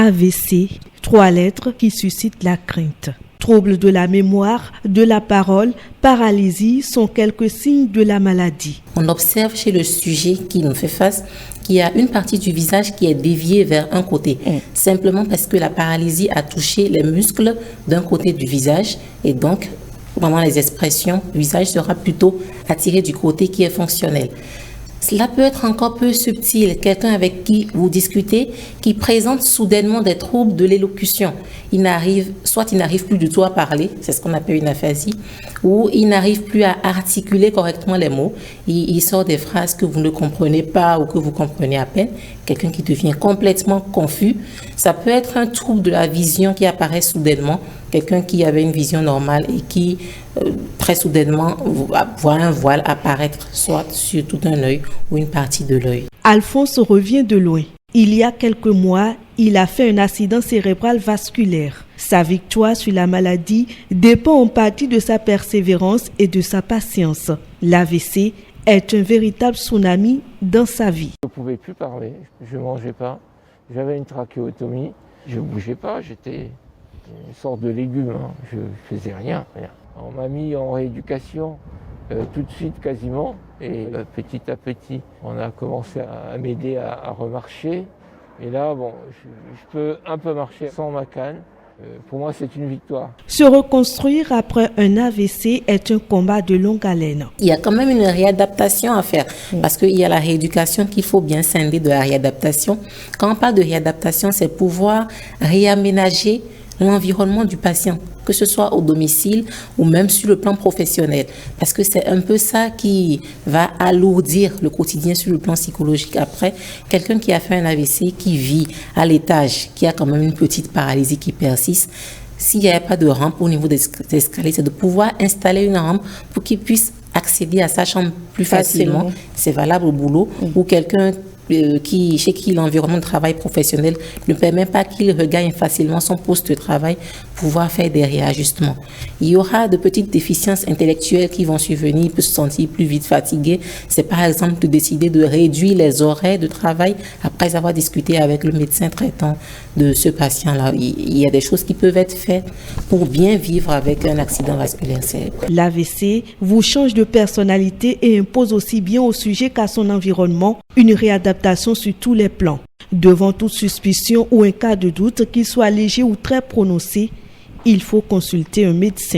AVC, 3 lettres qui suscitent la crainte. Troubles de la mémoire, de la parole, paralysie sont quelques signes de la maladie. On observe chez le sujet qui nous fait face qu'il y a une partie du visage qui est déviée vers un côté, simplement parce que la paralysie a touché les muscles d'un côté du visage et donc, pendant les expressions, le visage sera plutôt attiré du côté qui est fonctionnel. Cela peut être encore peu subtil. Quelqu'un avec qui vous discutez, qui présente soudainement des troubles de l'élocution. Soit il n'arrive plus du tout à parler, c'est ce qu'on appelle une aphasie, ou il n'arrive plus à articuler correctement les mots. Il sort des phrases que vous ne comprenez pas ou que vous comprenez à peine. Quelqu'un qui devient complètement confus. Ça peut être un trouble de la vision qui apparaît soudainement. Quelqu'un qui avait une vision normale et qui, très soudainement, voit un voile apparaître soit sur tout un œil ou une partie de l'œil. Alphonse revient de loin. Il y a quelques mois, il a fait un accident cérébral vasculaire. Sa victoire sur la maladie dépend en partie de sa persévérance et de sa patience. L'AVC est un véritable tsunami dans sa vie. Je ne pouvais plus parler, je ne mangeais pas, j'avais une trachéotomie, je ne bougeais pas, j'étais une sorte de légume, je ne faisais rien. On m'a mis en rééducation tout de suite quasiment et petit à petit on a commencé à m'aider à remarcher et là je peux un peu marcher sans ma canne. Pour moi, c'est une victoire. Se reconstruire après un AVC est un combat de longue haleine. Il y a quand même une réadaptation à faire parce qu'il y a la rééducation qu'il faut bien scinder de la réadaptation. Quand on parle de réadaptation, c'est pouvoir réaménager l'environnement du patient, que ce soit au domicile ou même sur le plan professionnel. Parce que c'est un peu ça qui va alourdir le quotidien sur le plan psychologique. Après, quelqu'un qui a fait un AVC, qui vit à l'étage, qui a quand même une petite paralysie qui persiste, s'il n'y avait pas de rampe au niveau des escaliers, c'est de pouvoir installer une rampe pour qu'il puisse accéder à sa chambre plus facilement. C'est valable au boulot. Ou quelqu'un chez qui l'environnement de travail professionnel ne permet pas qu'il regagne facilement son poste de travail, pouvoir faire des réajustements. Il y aura de petites déficiences intellectuelles qui vont survenir, il peut se sentir plus vite fatigué. C'est par exemple de décider de réduire les horaires de travail après avoir discuté avec le médecin traitant de ce patient-là. Il y a des choses qui peuvent être faites pour bien vivre avec un accident vasculaire cérébral. L'AVC vous change de personnalité et impose aussi bien au sujet qu'à son environnement une réadaptation sur tous les plans. Devant toute suspicion ou un cas de doute, qu'il soit léger ou très prononcé, il faut consulter un médecin.